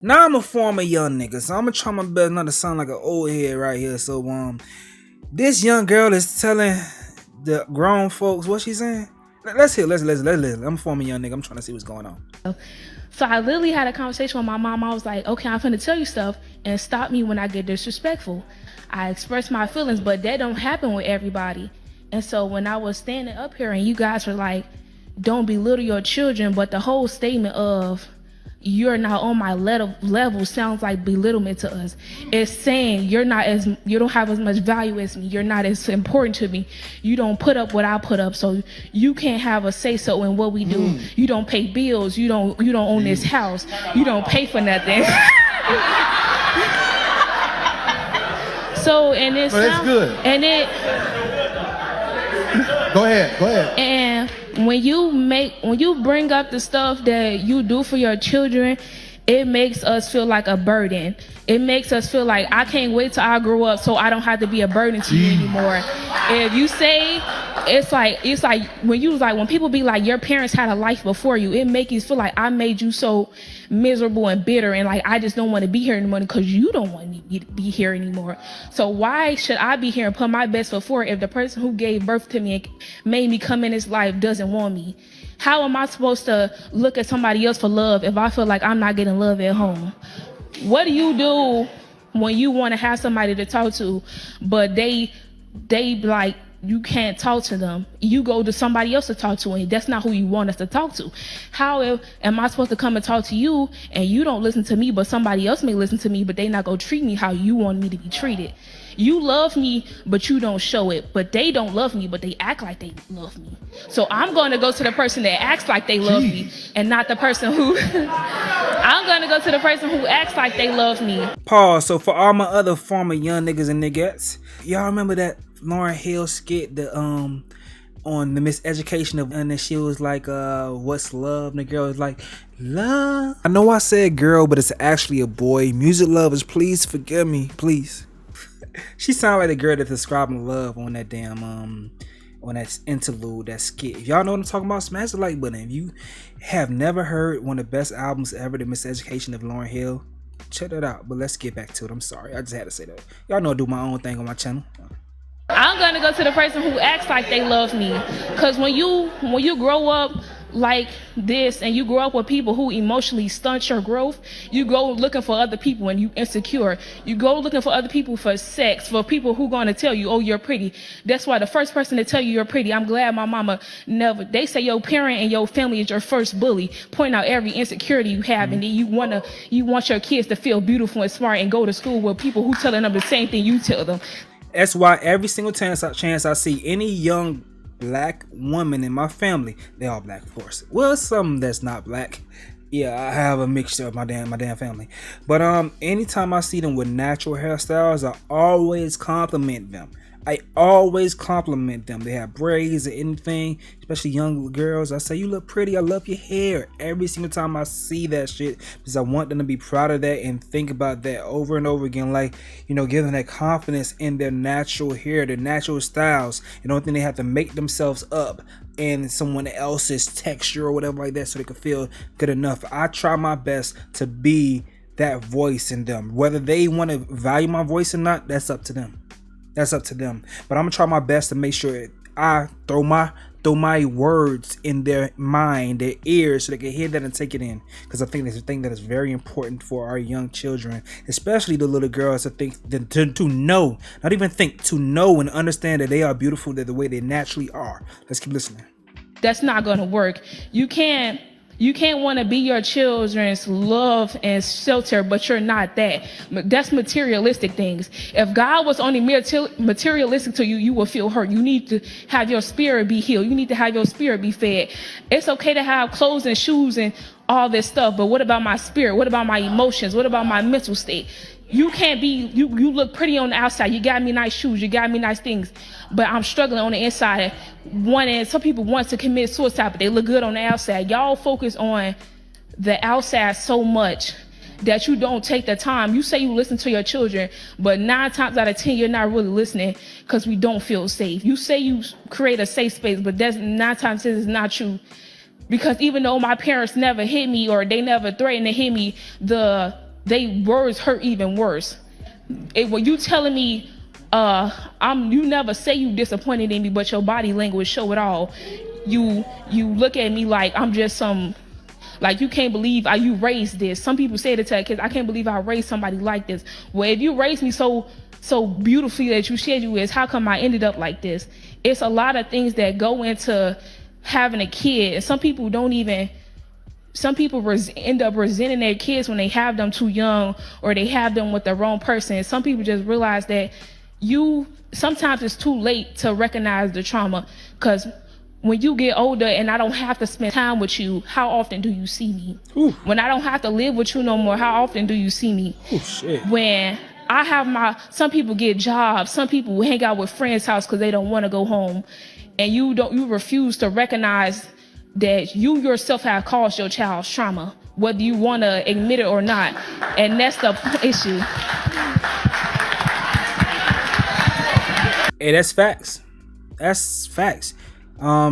Now I'm a former young nigga, so I'm gonna try my best not to sound like an old head right here. So this young girl is telling the grown folks what she's saying. Let's hear. Let's listen. I'm a former young nigga. I'm trying to see what's going on. So I literally had a conversation with my mom. I was like, okay, I'm finna tell you stuff and stop me when I get disrespectful. I express my feelings, but that don't happen with everybody. And so when I was standing up here and you guys were like, don't belittle your children, but the whole statement of you're not on my level sounds like belittlement to us. It's saying you don't have as much value as me. You're not as important to me. You don't put up what I put up, so you can't have a say so in what we do. You don't pay bills. You don't own this house. You don't pay for nothing. So and it's that's good. And it. Go ahead. And when you bring up the stuff that you do for your children, it makes us feel like a burden. It makes us feel like I can't wait till I grow up so I don't have to be a burden to you anymore. If you say it's like when people be like your parents had a life before you, it make you feel like I made you so miserable and bitter and like I just don't want to be here anymore because you don't want me to be here anymore. So why should I be here and put my best foot forward if the person who gave birth to me and made me come in this life doesn't want me? How am I supposed to look at somebody else for love if I feel like I'm not getting love at home? What do you do when you want to have somebody to talk to, but they like you can't talk to them? You go to somebody else to talk to, and that's not who you want us to talk to. How am I supposed to come and talk to you, and you don't listen to me, but somebody else may listen to me, but they not gonna treat me how you want me to be treated? You love me, but you don't show it. But they don't love me, but they act like they love me. So I'm going to go to the person that acts like they love me, and not the person who. I'm going to go to the person who acts like they love me. Pause. So for all my other former young niggas and niggas, y'all remember that Lauryn Hill skit on the Miseducation of, and then she was like, what's love? And the girl was like, love. I know I said girl, but it's actually a boy. Music lovers, please forgive me, please. She sounded like the girl that's describing love on that damn on that interlude, that skit. If y'all know what I'm talking about, smash the like button. If you have never heard one of the best albums ever, The Miseducation of Lauryn Hill, check that out. But let's get back to it. I'm sorry, I just had to say that. Y'all know I do my own thing on my channel. I'm gonna go to the person who acts like they love me, because when you grow up like this and you grow up with people who emotionally stunt your growth, you go looking for other people and you insecure. You go looking for other people for sex, for people who gonna tell you, oh, you're pretty. That's why the first person to tell you you're pretty, I'm glad my mama never. They say your parent and your family is your first bully, point out every insecurity you have, and then you want your kids to feel beautiful and smart and go to school with people who telling them the same thing you tell them. That's why every single chance I see any young black woman in my family, they all black, of course. Well, some that's not black. Yeah, I have a mixture of my damn family. But anytime I see them with natural hairstyles, I always compliment them. They have braids or anything, especially young girls. I say, you look pretty, I love your hair. Every single time I see that shit, because I want them to be proud of that and think about that over and over again. Like, give them that confidence in their natural hair, their natural styles. Don't think they have to make themselves up in someone else's texture or whatever like that so they can feel good enough. I try my best to be that voice in them. Whether they want to value my voice or not, that's up to them. But I'm gonna try my best to make sure I throw my words in their mind, their ears, so they can hear that and take it in. Because I think that's a thing that is very important for our young children, especially the little girls, to think to know, not even think, to know and understand that they are beautiful, that the way they naturally are. Let's keep listening. That's not gonna work. You can't want to be your children's love and shelter, but you're not that. That's materialistic things. If God was only materialistic to you, you will feel hurt. You need to have your spirit be healed. You need to have your spirit be fed. It's okay to have clothes and shoes and all this stuff, but what about my spirit? What about my emotions? What about my mental state? You can't be, you look pretty on the outside. You got me nice shoes. You got me nice things. But I'm struggling on the inside. Some people want to commit suicide, but they look good on the outside. Y'all focus on the outside so much that you don't take the time. You say you listen to your children, but 9 times out of 10, you're not really listening because we don't feel safe. You say you create a safe space, but that's 9 times 10 is not true. Because even though my parents never hit me or they never threatened to hit me, the they words hurt even worse. When you telling me, you never say you disappointed in me, but your body language show it all. You look at me like I'm just some, like you can't believe you raised this. Some people say to tell kids, I can't believe I raised somebody like this. Well, if you raised me so beautifully that you said you is, how come I ended up like this? It's a lot of things that go into having a kid, and some people end up resenting their kids when they have them too young, or they have them with the wrong person. Some people just realize that sometimes it's too late to recognize the trauma, because when you get older and I don't have to spend time with you, how often do you see me? Ooh. When I don't have to live with you no more, how often do you see me? Oh shit. When I have some people get jobs, some people hang out with friends' house because they don't want to go home, and you refuse to recognize that you yourself have caused your child's trauma, whether you want to admit it or not. And that's the issue. Hey, that's facts. That's facts.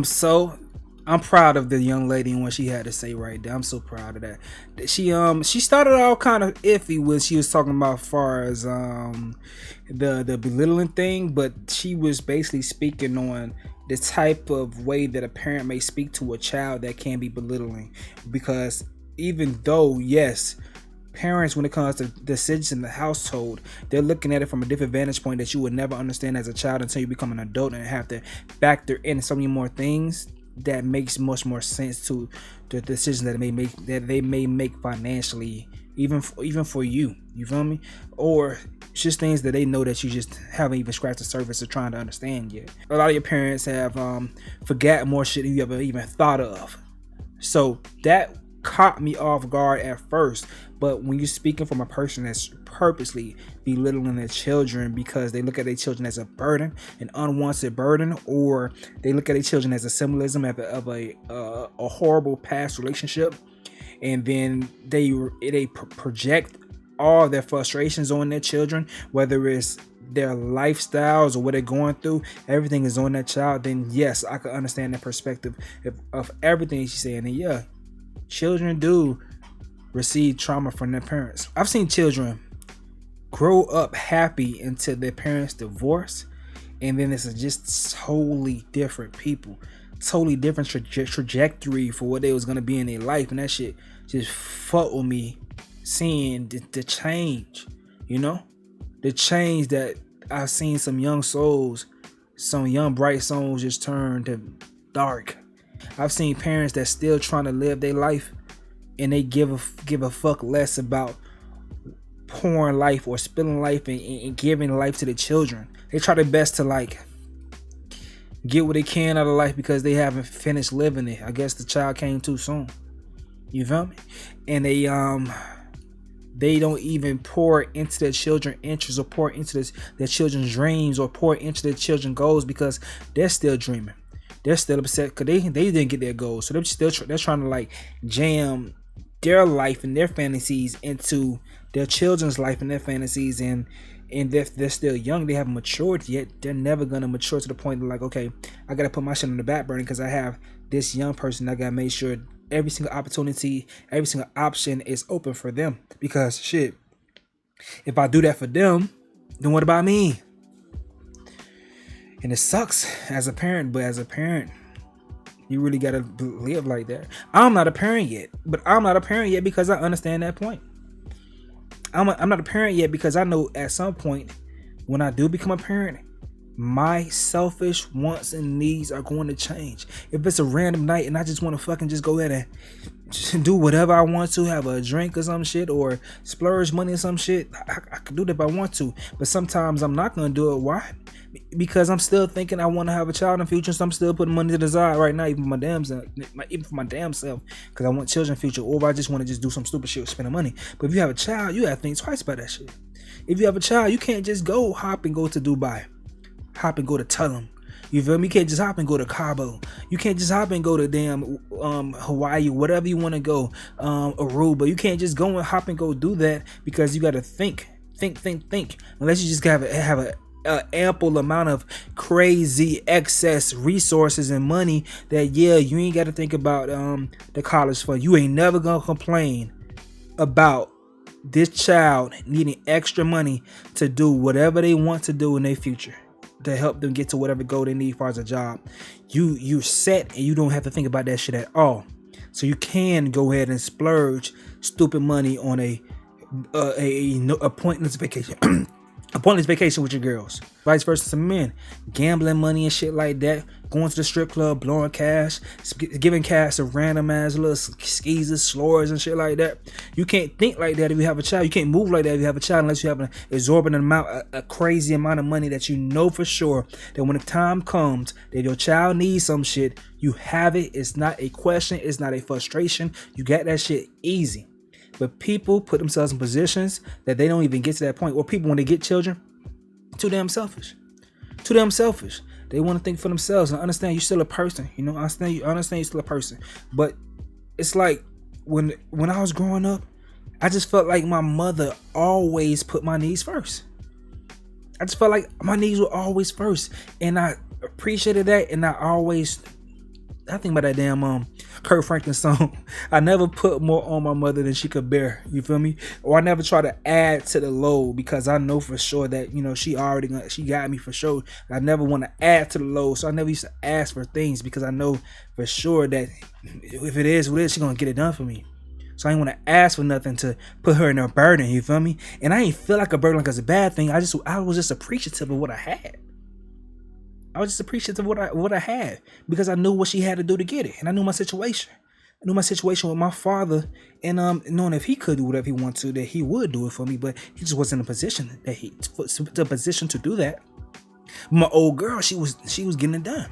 So I'm proud of the young lady and what she had to say right there. I'm so proud of that. She started out kind of iffy when she was talking about far as the belittling thing, but she was basically speaking on the type of way that a parent may speak to a child that can be belittling. Because even though, yes, parents, when it comes to decisions in the household, they're looking at it from a different vantage point that you would never understand as a child until you become an adult and have to factor in so many more things that makes much more sense to the decisions that they may make financially, even for you feel me, or just things that they know that you just haven't even scratched the surface of trying to understand yet. A lot of your parents have forgot more shit than you ever even thought of, so that caught me off guard at first. But when you're speaking from a person that's purposely belittling their children because they look at their children as a burden, an unwanted burden, or they look at their children as a symbolism of a horrible past relationship, and then they project all their frustrations on their children, whether it's their lifestyles or what they're going through, everything is on that child, then yes, I can understand that perspective of everything she's saying. And yeah, children do receive trauma from their parents. I've seen children grow up happy until their parents divorce, and then it's just totally different people, totally different trajectory for what they was gonna be in their life, and that shit just fucked with me, seeing the change, the change that I've seen some young souls, some young bright souls just turn to dark. I've seen parents that still trying to live their life, and they give a fuck less about pouring life or spilling life and giving life to the children. They try their best to like get what they can out of life because they haven't finished living it. I guess the child came too soon. You feel me? And they don't even pour into their children's interests or pour into their children's dreams or pour into their children's goals because they're still dreaming. They're still upset because they didn't get their goals. So they're trying to like jam their life and their fantasies into their children's life and their fantasies, and they're still young. They haven't matured yet. They're never gonna mature to the point of like, okay, I gotta put my shit on the back burner because I have this young person. I gotta make sure every single opportunity, every single option is open for them. Because shit, if I do that for them, then what about me? And it sucks as a parent, but as a parent, you really gotta live like that. I'm not a parent yet, but I'm not a parent yet because I understand that point. I'm not a parent yet because I know at some point when I do become a parent, my selfish wants and needs are going to change. If it's a random night and I just want to fucking just go ahead and just do whatever I want to, have a drink or some shit, or splurge money or some shit, I can do that if I want to. But sometimes I'm not going to do it. Why? Because I'm still thinking I want to have a child in the future, so I'm still putting money to the side right now, even for my damn self, because I want children in the future, or if I just want to just do some stupid shit with spending money. But if you have a child, you have to think twice about that shit. If you have a child, you can't just hop and go to Dubai, hop and go to Tulum. You feel me? You can't just hop and go to Cabo. You can't just hop and go to damn Hawaii, whatever you want to go, Aruba. You can't just go and hop and go do that because you got to think. Unless you just have a ample amount of crazy excess resources and money that you ain't got to think about the college fund. You ain't never gonna complain about this child needing extra money to do whatever they want to do in their future, to help them get to whatever goal they need as far as a job, you set and you don't have to think about that shit at all. So you can go ahead and splurge stupid money on a pointless vacation. A pointless vacation with your girls. Vice versa to men. Gambling money and shit like that. Going to the strip club, blowing cash, giving cash to random ass little skeezers, slurs and shit like that. You can't think like that if you have a child. You can't move like that if you have a child unless you have an exorbitant amount, a crazy amount of money that you know for sure that when the time comes that your child needs some shit, you have it. It's not a question. It's not a frustration. You got that shit easy. But people put themselves in positions that they don't even get to that point. Or people, when they get children, too damn selfish. Too damn selfish. They want to think for themselves. And I understand you're still a person. You know, I understand you're still a person. But it's like when I was growing up, I just felt like my mother always put my needs first. I just felt like my needs were always first. And I appreciated that. And I think about that damn Kurt Franklin song. I never put more on my mother than she could bear. You feel me? Or I never try to add to the load because I know for sure that, you know, she got me for sure. I never want to add to the load. So I never used to ask for things because I know for sure that if it is what it is, she's going to get it done for me. So I ain't want to ask for nothing to put her in a burden. You feel me? And I ain't feel like a burden like it's a bad thing. I was just appreciative of what I had. I was just appreciative of what I had because I knew what she had to do to get it, and I knew my situation. I knew my situation with my father, and knowing if he could do whatever he wanted to, that he would do it for me, but he just wasn't in a position to do that. My old girl, she was getting it done,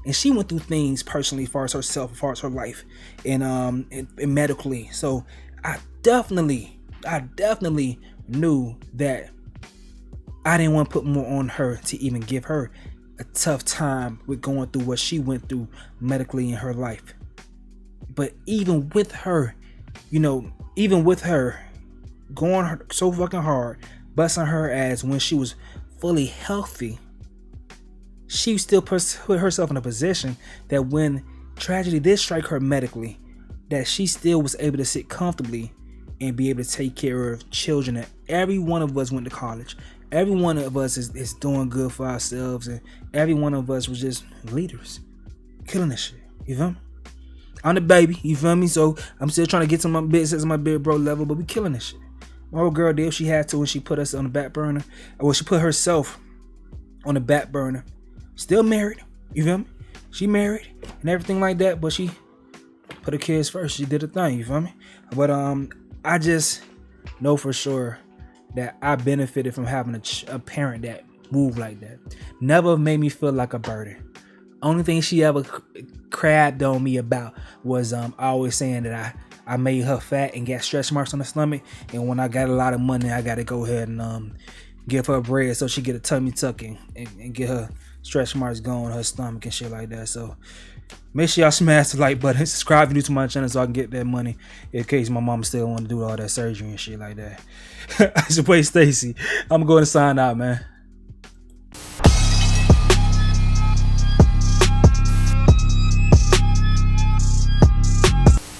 and she went through things personally, as far as herself, as far as her life, and medically. So I definitely knew that I didn't want to put more on her to even give her a tough time with going through what she went through medically in her life. But even with her, going so fucking hard, busting her ass when she was fully healthy, she still put herself in a position that when tragedy did strike her medically, that she still was able to sit comfortably and be able to take care of children. And every one of us went to college. Every one of us is doing good for ourselves, and every one of us was just leaders, killing this shit. You feel me? I'm the baby, you feel me? So I'm still trying to get to my big bro level, but we killing this shit. My old girl did what she had to when she put us on the back burner. Well, she put herself on the back burner. Still married, you feel me? She married and everything like that, but she put her kids first. She did her thing, you feel me? But I just know for sure that I benefited from having a parent that moved like that. Never made me feel like a burden. Only thing she ever crabbed on me about was always saying that I made her fat and got stretch marks on the stomach, and when I got a lot of money, I got to go ahead and give her bread so she get a tummy tuck and get her stretch marks going on her stomach and shit like that. So make sure y'all smash the like button, subscribe if you're new to my channel so I can get that money in case my mama still want to do all that surgery and shit like that. It's your boy Stacy. I'm going to sign out, man.